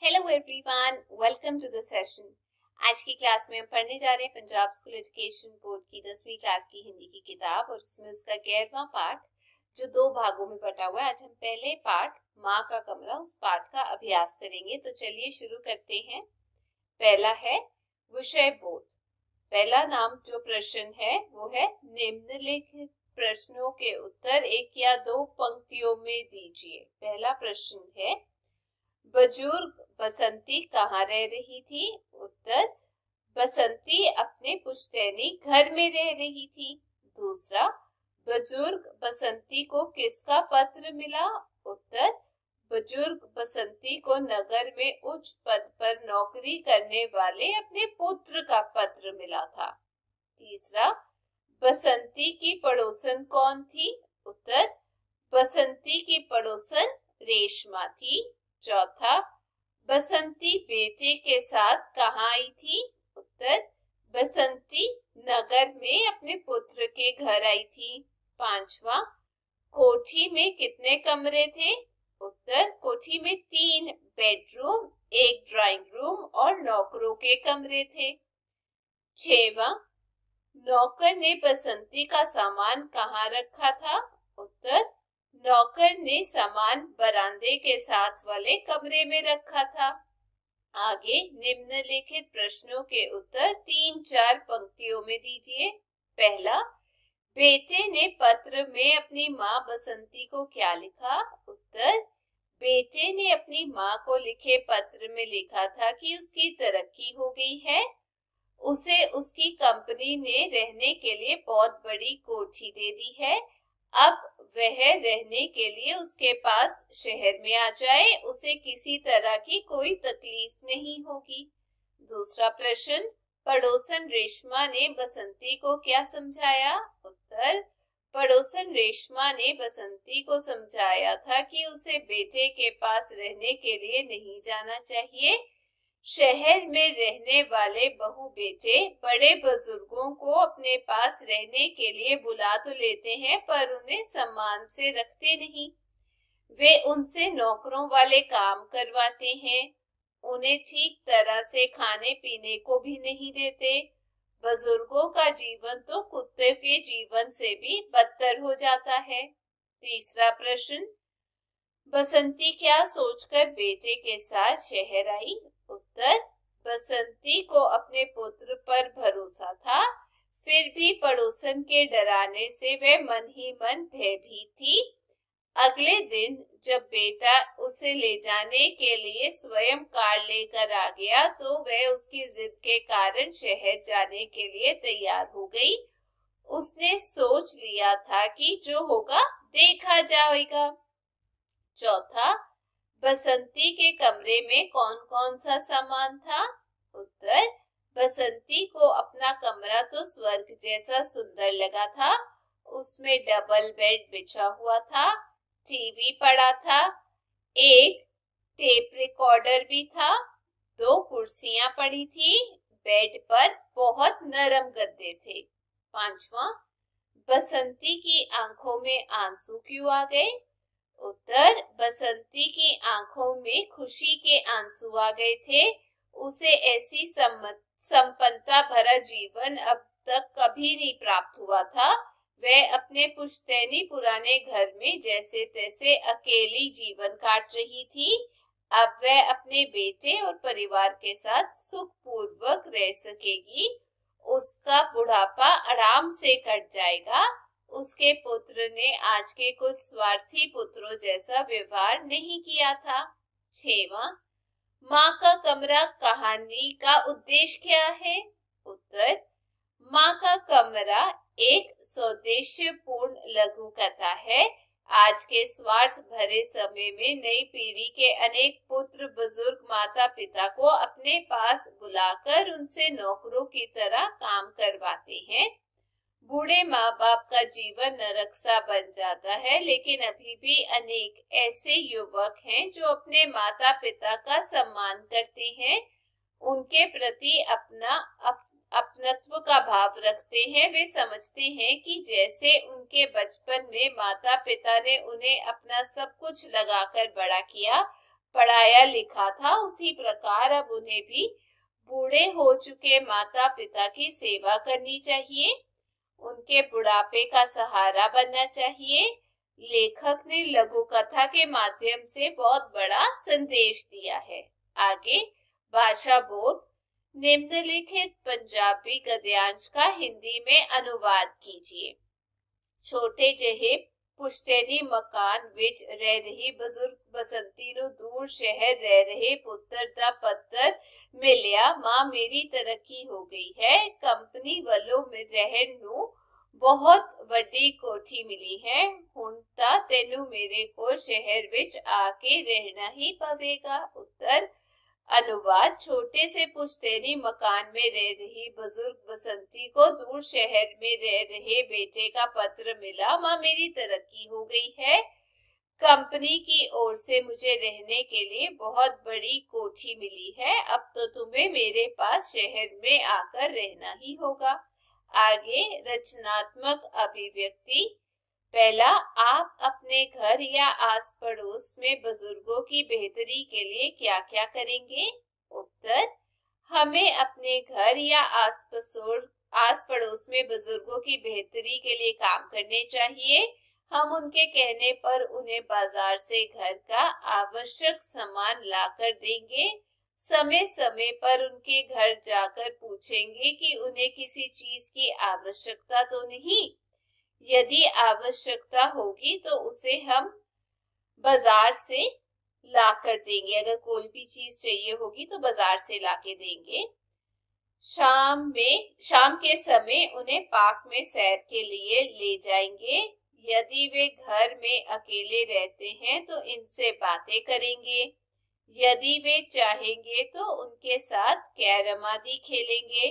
Hello everyone, welcome to the session. आज की class में हम पढ़ने जा रहे हैं पंजाब स्कूल एजुकेशन बोर्ड की 10वीं क्लास की हिंदी की किताब और उसमें उसका 11वां पाठ जो 2 भागों में बटा हुआ है। आज हम पहले पाठ माँ का कमरा उस पाठ का अभ्यास करेंगे। तो चलिए शुरू करते हैं। पहला है विषय बोध। पहला नाम जो प्रश्न है वो है निम्नलिखित प्रश्नों के उत्तर 1 या 2 पंक्तियों में दीजिए। पहला प्रश्न है, बुजुर्ग बसंती कहाँ रह रही थी? उत्तर, बसंती अपने पुश्तैनी घर में रह रही थी। दूसरा, बुजुर्ग बसंती को किसका पत्र मिला? उत्तर, बुजुर्ग बसंती को नगर में उच्च पद पर नौकरी करने वाले अपने पुत्र का पत्र मिला था। तीसरा, बसंती की पड़ोसन कौन थी? उत्तर, बसंती की पड़ोसन रेशमा थी। चौथा, बसंती बेटे के साथ कहाँ आई थी? उत्तर, बसंती नगर में अपने पुत्र के घर आई थी। पांचवा, कोठी में कितने कमरे थे? उत्तर, कोठी में 3 बेडरूम, 1 ड्राइंग रूम और नौकरों के कमरे थे। छठवां, नौकर ने बसंती का सामान कहाँ रखा था? उत्तर, नौकर ने सामान बरामदे के साथ वाले कमरे में रखा था। आगे निम्नलिखित प्रश्नों के उत्तर 3-4 पंक्तियों में दीजिए। पहला, बेटे ने पत्र में अपनी माँ बसंती को क्या लिखा? उत्तर, बेटे ने अपनी माँ को लिखे पत्र में लिखा था कि उसकी तरक्की हो गई है, उसे उसकी कंपनी ने रहने के लिए बहुत बड़ी कोठी दे दी है, अब वह रहने के लिए उसके पास शहर में आ जाए, उसे किसी तरह की कोई तकलीफ नहीं होगी। दूसरा प्रश्न, पड़ोसन रेशमा ने बसंती को क्या समझाया? उत्तर, पड़ोसन रेशमा ने बसंती को समझाया था कि उसे बेटे के पास रहने के लिए नहीं जाना चाहिए। शहर में रहने वाले बहू बेटे बड़े बुजुर्गों को अपने पास रहने के लिए बुला तो लेते हैं पर उन्हें सम्मान से रखते नहीं। वे उनसे नौकरों वाले काम करवाते हैं, उन्हें ठीक तरह से खाने पीने को भी नहीं देते। बुजुर्गों का जीवन तो कुत्ते के जीवन से भी बदतर हो जाता है। तीसरा प्रश्न, बसंती क्या सोचकर बेटे के साथ शहर आई? उत्तर, बसंती को अपने पुत्र पर भरोसा था, फिर भी पड़ोसन के डराने से वह मन ही मन भयभीत थी। अगले दिन जब बेटा उसे ले जाने के लिए स्वयं कार लेकर आ गया तो वह उसकी जिद के कारण शहर जाने के लिए तैयार हो गई। उसने सोच लिया था कि जो होगा देखा जाएगा। चौथा, बसंती के कमरे में कौन कौन सा सामान था? उत्तर, बसंती को अपना कमरा तो स्वर्ग जैसा सुंदर लगा था। उसमें डबल बेड बिछा हुआ था, टीवी पड़ा था, एक टेप रिकॉर्डर भी था, 2 कुर्सियां पड़ी थी, बेड पर बहुत नरम गद्दे थे। पांचवा, बसंती की आंखों में आंसू क्यों आ गए? उत्तर, बसंती की आंखों में खुशी के आंसू आ गए थे। उसे ऐसी संपन्नता भरा जीवन अब तक कभी नहीं प्राप्त हुआ था। वह अपने पुश्तैनी पुराने घर में जैसे तैसे अकेली जीवन काट रही थी। अब वह अपने बेटे और परिवार के साथ सुखपूर्वक रह सकेगी। उसका बुढ़ापा आराम से कट जाएगा। उसके पुत्र ने आज के कुछ स्वार्थी पुत्रों जैसा व्यवहार नहीं किया था। 6वां, माँ का कमरा कहानी का उद्देश्य क्या है? उत्तर, माँ का कमरा एक सौदेश्यपूर्ण लघु कथा है। आज के स्वार्थ भरे समय में नई पीढ़ी के अनेक पुत्र बुजुर्ग माता पिता को अपने पास बुलाकर उनसे नौकरों की तरह काम करवाते हैं। बूढ़े माँ बाप का जीवन नरक सा बन जाता है, लेकिन अभी भी अनेक ऐसे युवक हैं जो अपने माता पिता का सम्मान करते हैं, उनके प्रति अपनत्व का भाव रखते हैं। वे समझते हैं कि जैसे उनके बचपन में माता पिता ने उन्हें अपना सब कुछ लगाकर बड़ा किया, पढ़ाया लिखा था, उसी प्रकार अब उन्हें भी बूढ़े हो चुके माता पिता की सेवा करनी चाहिए, उनके बुढ़ापे का सहारा बनना चाहिए। लेखक ने लघु कथा के माध्यम से बहुत बड़ा संदेश दिया है। आगे भाषा बोध। निम्नलिखित पंजाबी गद्यांश का हिंदी में अनुवाद कीजिए। छोटे ਜਿਹੇ ਪੁਸ਼ਤੈਨੀ ਮਕਾਨ ਵਿੱਚ ਰਹਿ ਰਹੀ ਬਜ਼ੁਰਗ ਬਸੰਤੀ ਨੂੰ ਦੂਰ ਸ਼ਹਿਰ ਰਹਿ ਰਹੇ ਪੁੱਤਰ ਦਾ ਪੱਤਰ ਮਿਲਿਆ। ਮਾਂ ਮੇਰੀ ਤਰੱਕੀ ਹੋ ਗਈ ਹੈ, ਕੰਪਨੀ ਵੱਲੋਂ ਰਹਿਣ ਨੂੰ ਬਹੁਤ ਵੱਡੀ ਕੋਠੀ ਮਿਲੀ ਹੈ, ਹੁਣ ਤਾਂ ਤੈਨੂੰ ਮੇਰੇ ਕੋਲ ਸ਼ਹਿਰ ਵਿੱਚ ਆ ਕੇ ਰਹਿਣਾ ਹੀ ਪਵੇਗਾ। उत्तर अनुवाद। छोटे से पुश्तैनी मकान में रह रही बुजुर्ग बसंती को दूर शहर में रह रहे बेटे का पत्र मिला। माँ मेरी तरक्की हो गई है, कंपनी की ओर से मुझे रहने के लिए बहुत बड़ी कोठी मिली है, अब तो तुम्हें मेरे पास शहर में आकर रहना ही होगा। आगे रचनात्मक अभिव्यक्ति। पहला, आप अपने घर या आस पड़ोस में बुजुर्गों की बेहतरी के लिए क्या क्या करेंगे? उत्तर, हमें अपने घर या आस पड़ोस में बुजुर्गों की बेहतरी के लिए काम करने चाहिए। हम उनके कहने पर उन्हें बाजार से घर का आवश्यक सामान लाकर देंगे। समय समय पर उनके घर जाकर पूछेंगे कि उन्हें किसी चीज की आवश्यकता तो नहीं। यदि आवश्यकता होगी तो उसे हम बाजार से लाकर देंगे। अगर कोई भी चीज चाहिए होगी तो बाजार से लाके देंगे। शाम के समय उन्हें पार्क में सैर के लिए ले जाएंगे। यदि वे घर में अकेले रहते हैं तो इनसे बातें करेंगे। यदि वे चाहेंगे तो उनके साथ कैरम आदि खेलेंगे।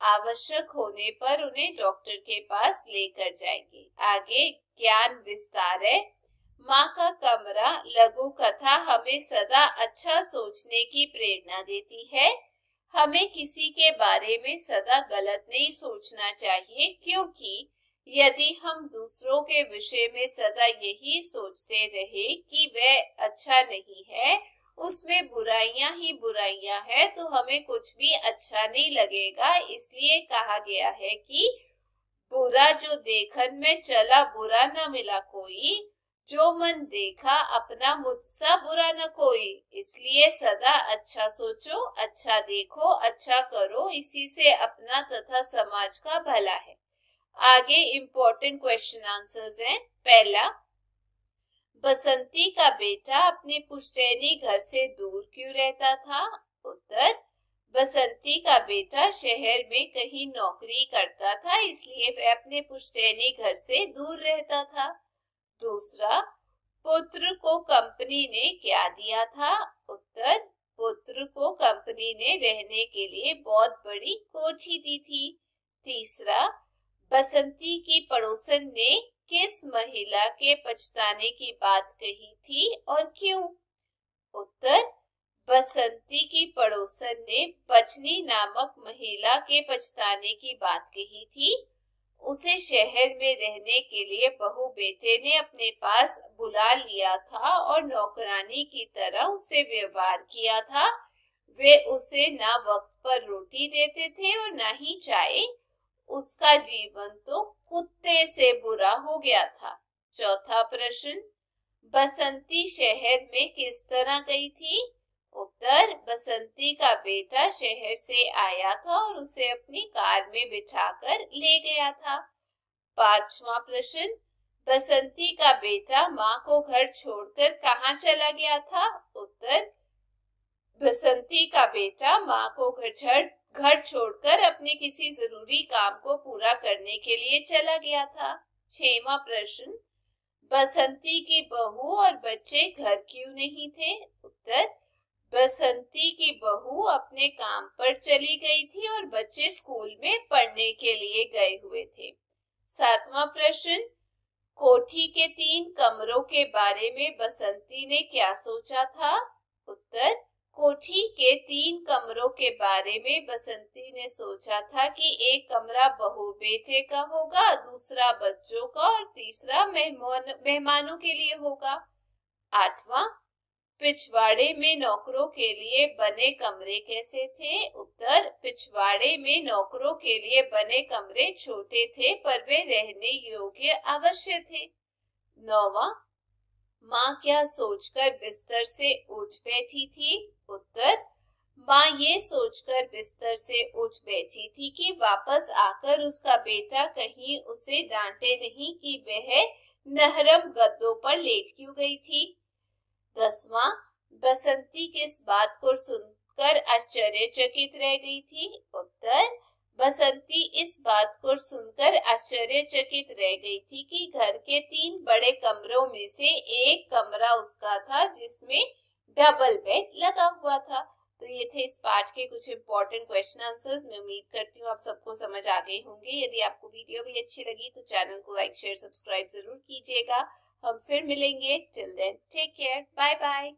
आवश्यक होने पर उन्हें डॉक्टर के पास लेकर जाएंगे। आगे ज्ञान विस्तार है। माँ का कमरा लघु कथा हमें सदा अच्छा सोचने की प्रेरणा देती है। हमें किसी के बारे में सदा गलत नहीं सोचना चाहिए, क्योंकि यदि हम दूसरों के विषय में सदा यही सोचते रहे कि वह अच्छा नहीं है, उसमें बुराइयां ही बुराइयां है, तो हमें कुछ भी अच्छा नहीं लगेगा। इसलिए कहा गया है कि बुरा जो देखन में चला बुरा न मिला कोई, जो मन देखा अपना मुझसा बुरा न कोई। इसलिए सदा अच्छा सोचो, अच्छा देखो, अच्छा करो, इसी से अपना तथा समाज का भला है। आगे इम्पोर्टेंट क्वेश्चन आंसर्स हैं। पहला, बसंती का बेटा अपने पुश्तैनी घर से दूर क्यों रहता था? उत्तर, बसंती का बेटा शहर में कहीं नौकरी करता था, इसलिए वह अपने पुश्तैनी घर से दूर रहता था। दूसरा, पुत्र को कंपनी ने क्या दिया था? उत्तर, पुत्र को कंपनी ने रहने के लिए बहुत बड़ी कोठी दी थी। तीसरा, बसंती की पड़ोसन ने किस महिला के पछताने की बात कही थी और क्यों? उत्तर, बसंती की पड़ोसन ने बचनी नामक महिला के पछताने की बात कही थी। उसे शहर में रहने के लिए बहू बेटे ने अपने पास बुला लिया था और नौकरानी की तरह उससे व्यवहार किया था। वे उसे ना वक्त पर रोटी देते थे और ना ही चाय। उसका जीवन तो कुत्ते से बुरा हो गया था। चौथा प्रश्न, बसंती शहर में किस तरह गई थी? उत्तर, बसंती का बेटा शहर से आया था और उसे अपनी कार में बिठाकर ले गया था। पांचवा प्रश्न, बसंती का बेटा माँ को घर छोड़कर कहाँ चला गया था? उत्तर, बसंती का बेटा माँ को घर छोड़कर अपने किसी जरूरी काम को पूरा करने के लिए चला गया था। छठवां प्रश्न, बसंती की बहू और बच्चे घर क्यों नहीं थे? उत्तर, बसंती की बहू अपने काम पर चली गई थी और बच्चे स्कूल में पढ़ने के लिए गए हुए थे। सातवां प्रश्न, कोठी के 3 कमरों के बारे में बसंती ने क्या सोचा था? उत्तर, कोठी के 3 कमरों के बारे में बसंती ने सोचा था कि एक कमरा बहू बेटे का होगा, दूसरा बच्चों का और तीसरा मेहमानों के लिए होगा। आठवां, पिछवाड़े में नौकरों के लिए बने कमरे कैसे थे? उत्तर, पिछवाड़े में नौकरों के लिए बने कमरे छोटे थे पर वे रहने योग्य अवश्य थे। 9वां, माँ क्या सोचकर बिस्तर से उठ बैठी थी? उत्तर, माँ ये सोचकर बिस्तर से उठ बैठी थी कि वापस आकर उसका बेटा कहीं उसे डांटे नहीं कि वह नरम गद्दों पर लेट क्यों गई थी। 10वां, बसंती किस बात को सुनकर आश्चर्यचकित रह गई थी? उत्तर, बसंती इस बात को सुनकर आश्चर्यचकित रह गई थी कि घर के 3 बड़े कमरों में से एक कमरा उसका था जिसमें डबल बेड लगा हुआ था। तो ये थे इस पार्ट के कुछ इंपॉर्टेंट क्वेश्चन आंसर्स। मैं उम्मीद करती हूँ आप सबको समझ आ गए होंगे। यदि आपको वीडियो भी अच्छी लगी तो चैनल को लाइक शेयर सब्सक्राइब जरूर कीजिएगा। हम फिर मिलेंगे। Till then take care, bye bye.